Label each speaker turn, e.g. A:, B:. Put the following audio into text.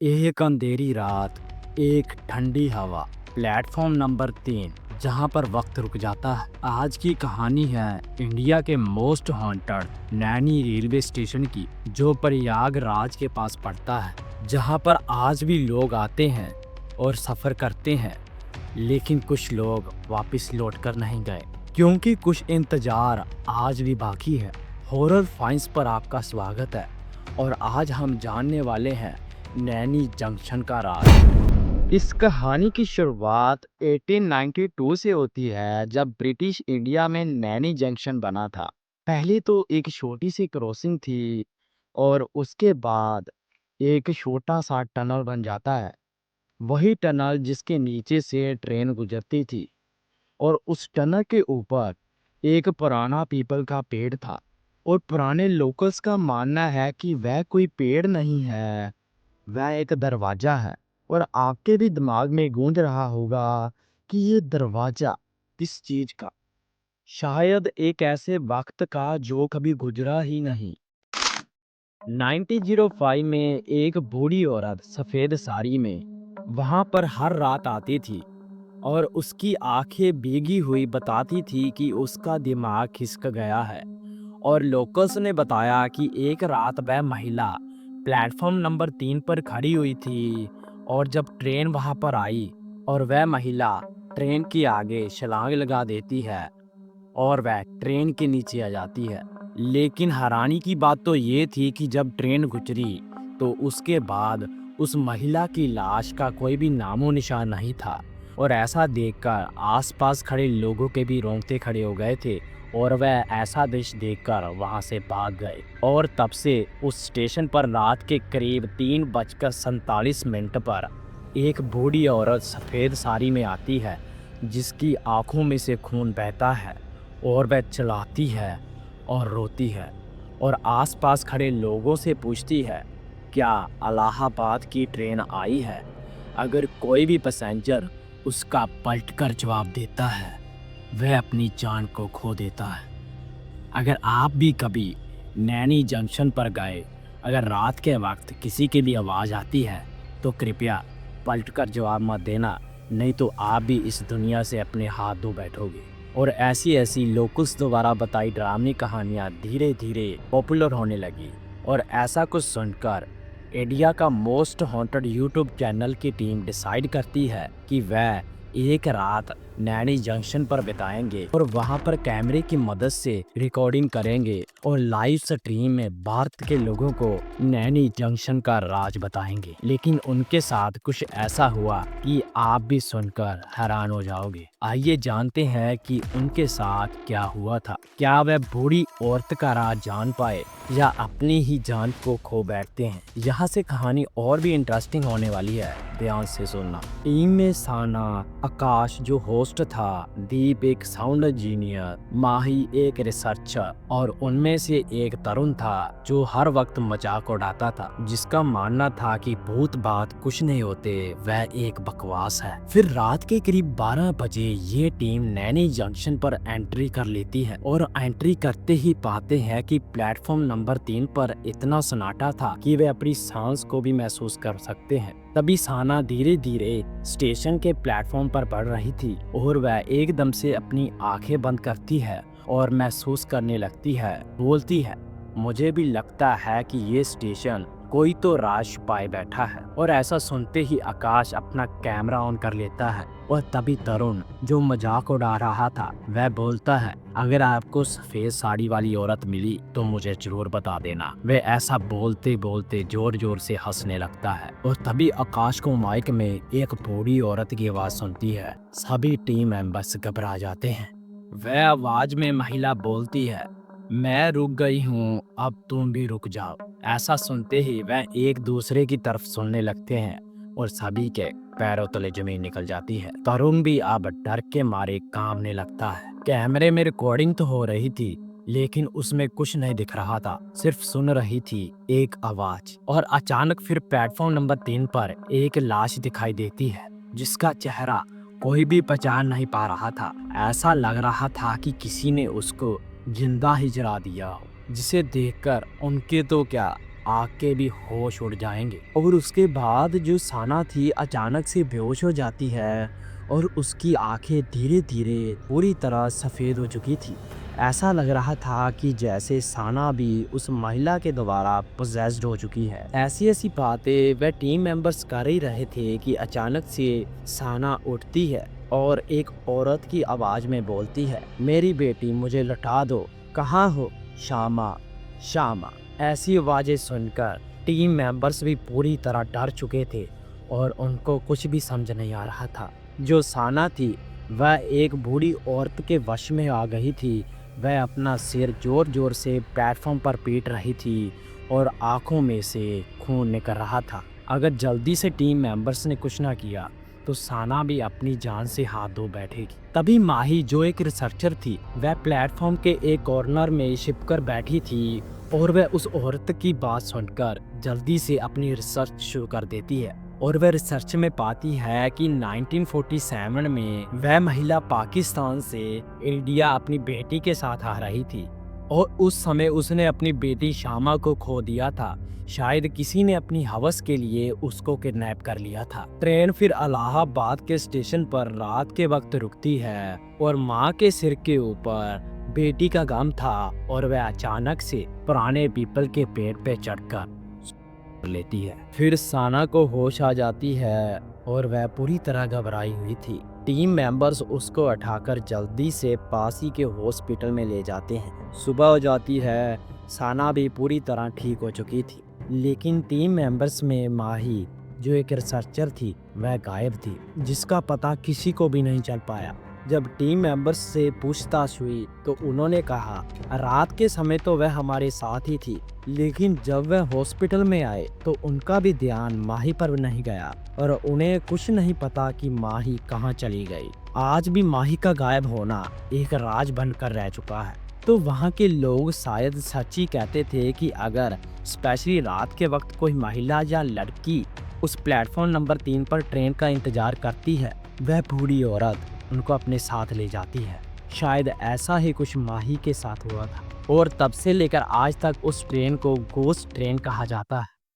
A: एक अंधेरी रात, एक ठंडी हवा, प्लेटफॉर्म नंबर 3 जहां पर वक्त रुक जाता है। आज की कहानी है इंडिया के most haunted Naini railway station की, जो प्रयागराज के पास पड़ता है, जहां पर आज भी लोग आते हैं और सफ़र करते हैं। लेकिन कुछ लोग वापस लौट कर नहीं गए, क्योंकि कुछ इंतजार आज भी बाकी है। हॉरर फाइंस पर आपका स्वागत है और आज हम जानने वाले हैं नैनी जंक्शन का राज। इस कहानी की शुरुआत 1892 से होती है, जब ब्रिटिश इंडिया में नैनी जंक्शन बना था। पहले तो एक छोटी सी क्रॉसिंग थी और उसके बाद एक छोटा सा टनल बन जाता है। वही टनल जिसके नीचे से ट्रेन गुजरती थी, और उस टनल के ऊपर एक पुराना पीपल का पेड़ था। और पुराने लोकल्स का मानना है कि वह कोई पेड़ नहीं है, वह एक दरवाजा है। और आपके भी दिमाग में गूंज रहा होगा कि ये दरवाजा किस चीज का, शायद एक ऐसे वक्त का जो कभी गुजरा ही नहीं। 1905 में एक बूढ़ी औरत सफेद साड़ी में वहां पर हर रात आती थी, और उसकी आंखें भीगी हुई बताती थी कि उसका दिमाग खिसक गया है। और लोकल्स ने बताया कि एक रात वह महिला प्लेटफॉर्म नंबर 3 पर खड़ी हुई थी, और जब ट्रेन वहां पर आई और वह महिला ट्रेन के आगे छलांग लगा देती है और वह ट्रेन के नीचे आ जाती है। लेकिन हैरानी की बात तो ये थी कि जब ट्रेन गुजरी तो उसके बाद उस महिला की लाश का कोई भी नामो निशान नहीं था। और ऐसा देखकर आसपास खड़े लोगों के भी रोंगटे खड़े हो गए थे, और वह ऐसा दृश्य देखकर वहां से भाग गए। और तब से उस स्टेशन पर रात के करीब 3:47 पर एक बूढ़ी औरत सफ़ेद साड़ी में आती है, जिसकी आंखों में से खून बहता है, और वह चिल्लाती है और रोती है, और आसपास खड़े लोगों से पूछती है, क्या इलाहाबाद की ट्रेन आई है? अगर कोई भी पैसेंजर उसका पलटकर जवाब देता है, वह अपनी जान को खो देता है। अगर आप भी कभी नैनी जंक्शन पर गए, अगर रात के वक्त किसी की भी आवाज़ आती है, तो कृपया पलटकर जवाब मत देना, नहीं तो आप भी इस दुनिया से अपने हाथ धो बैठोगे। और ऐसी ऐसी लोकल्स द्वारा बताई डरावनी कहानियाँ धीरे धीरे पॉपुलर होने लगी। और ऐसा कुछ सुनकर इंडिया का मोस्ट हॉन्टेड यूट्यूब चैनल की टीम डिसाइड करती है कि वह एक रात नैनी जंक्शन पर बिताएंगे, और वहां पर कैमरे की मदद से रिकॉर्डिंग करेंगे और लाइव स्ट्रीम में भारत के लोगों को नैनी जंक्शन का राज बताएंगे। लेकिन उनके साथ कुछ ऐसा हुआ कि आप भी सुनकर हैरान हो जाओगे। आइए जानते हैं कि उनके साथ क्या हुआ था। क्या वह बूढ़ी औरत का राज जान पाए, या अपनी ही जान को खो बैठते हैं? यहाँ से कहानी और भी इंटरेस्टिंग होने वाली है, ध्यान से सुनना। टीम में साना, आकाश जो होस्ट था, दीप एक साउंड इंजीनियर, माही एक रिसर्चर, और उनमें से एक तरुण था जो हर वक्त मजाक उड़ाता था, जिसका मानना था कि भूत बात कुछ नहीं होते, वह एक बकवास है। फिर रात के करीब 12 बजे ये टीम नैनी जंक्शन पर एंट्री कर लेती है, और एंट्री करते ही पाते हैं कि प्लेटफॉर्म नंबर 3 पर इतना सन्नाटा था कि वे अपनी सांस को भी महसूस कर सकते हैं। तभी साना धीरे धीरे स्टेशन के प्लेटफॉर्म पर बढ़ रही थी, और वह एकदम से अपनी आंखें बंद करती है और महसूस करने लगती है, बोलती है, मुझे भी लगता है कि ये स्टेशन कोई तो राज छुपाए बैठा है। और ऐसा सुनते ही आकाश अपना कैमरा ऑन कर लेता है, और तभी तरुण जो मजाक उड़ा रहा था वह बोलता है, अगर आपको सफेद साड़ी वाली औरत मिली तो मुझे जरूर बता देना। वह ऐसा बोलते बोलते जोर जोर से हंसने लगता है, और तभी आकाश को माइक में एक बूढ़ी औरत की आवाज सुनती है। सभी टीम मेंबर्स घबरा जाते हैं। वह आवाज में महिला बोलती है, मैं रुक गई हूँ, अब तुम भी रुक जाओ। ऐसा सुनते ही वह एक दूसरे की तरफ सुनने लगते हैं, और सभी के पैरों तले जमीन निकल जाती है। तरुण भी अब डर के मारे कांपने लगता है। कैमरे में रिकॉर्डिंग तो हो रही थी, लेकिन उसमें कुछ नहीं दिख रहा था, सिर्फ सुन रही थी एक आवाज। और अचानक फिर प्लेटफॉर्म नंबर 3 पर एक लाश दिखाई देती है, जिसका चेहरा कोई भी पहचान नहीं पा रहा था। ऐसा लग रहा था कि किसी ने उसको जिंदा ही जला दिया हो, जिसे देखकर उनके तो क्या आके भी होश उड़ जाएंगे। और उसके बाद जो साना थी अचानक से बेहोश हो जाती है और उसकी आंखें धीरे धीरे पूरी तरह सफ़ेद हो चुकी थी। ऐसा लग रहा था कि जैसे साना भी उस महिला के द्वारा पोजेस्ड हो चुकी है। ऐसी ऐसी बातें वह टीम मेंबर्स कर ही रहे थे कि अचानक से साना उठती है और एक औरत की आवाज़ में बोलती है, मेरी बेटी मुझे लौटा दो, कहाँ हो श्यामा श्यामा। ऐसी आवाज़ें सुनकर टीम मेंबर्स भी पूरी तरह डर चुके थे और उनको कुछ भी समझ नहीं आ रहा था। जो साना थी वह एक बूढ़ी औरत के वश में आ गई थी। वह अपना सिर जोर जोर से प्लेटफॉर्म पर पीट रही थी और आंखों में से खून निकल रहा था। अगर जल्दी से टीम मेंबर्स ने कुछ ना किया तो साना भी अपनी जान से हाथ धो बैठेगी। तभी माही जो एक रिसर्चर थी वह प्लेटफॉर्म के एक कॉर्नर में छिपकर बैठी थी और वह उस औरत की बात सुनकर जल्दी से अपनी रिसर्च शुरू कर देती है। और वह रिसर्च में पाती है कि 1947 में वह महिला पाकिस्तान से इंडिया अपनी बेटी के साथ आ रही थी और उस समय उसने अपनी बेटी श्यामा को खो दिया था। शायद किसी ने अपनी हवस के लिए उसको किडनैप कर लिया था। ट्रेन फिर इलाहाबाद के स्टेशन पर रात के वक्त रुकती है और माँ के सिर के ऊपर बेटी का गम था और वह अचानक से पुराने पीपल के पेड़ पे चढ़कर लेती है। फिर साना को होश आ जाती है और वह पूरी तरह घबराई हुई थी। टीम मेंबर्स उसको उठाकर जल्दी से पास ही के हॉस्पिटल में ले जाते हैं। सुबह हो जाती है, साना भी पूरी तरह ठीक हो चुकी थी, लेकिन टीम मेंबर्स में माही जो एक रिसर्चर थी वह गायब थी, जिसका पता किसी को भी नहीं चल पाया। जब टीम मेंबर्स से पूछताछ हुई तो उन्होंने कहा रात के समय तो वह हमारे साथ ही थी, लेकिन जब वह हॉस्पिटल में आए तो उनका भी ध्यान माही पर नहीं गया और उन्हें कुछ नहीं पता कि माही कहाँ चली गई। आज भी माही का गायब होना एक राज बनकर रह चुका है। तो वहाँ के लोग शायद सच ही कहते थे कि अगर स्पेशली रात के वक्त कोई महिला या लड़की उस प्लेटफॉर्म नंबर 3 पर ट्रेन का इंतजार करती है, वह बूढ़ी औरत उनको अपने साथ ले जाती है। शायद ऐसा ही कुछ माही के साथ हुआ था और तब से लेकर आज तक उस ट्रेन को गोस्ट ट्रेन कहा जाता है।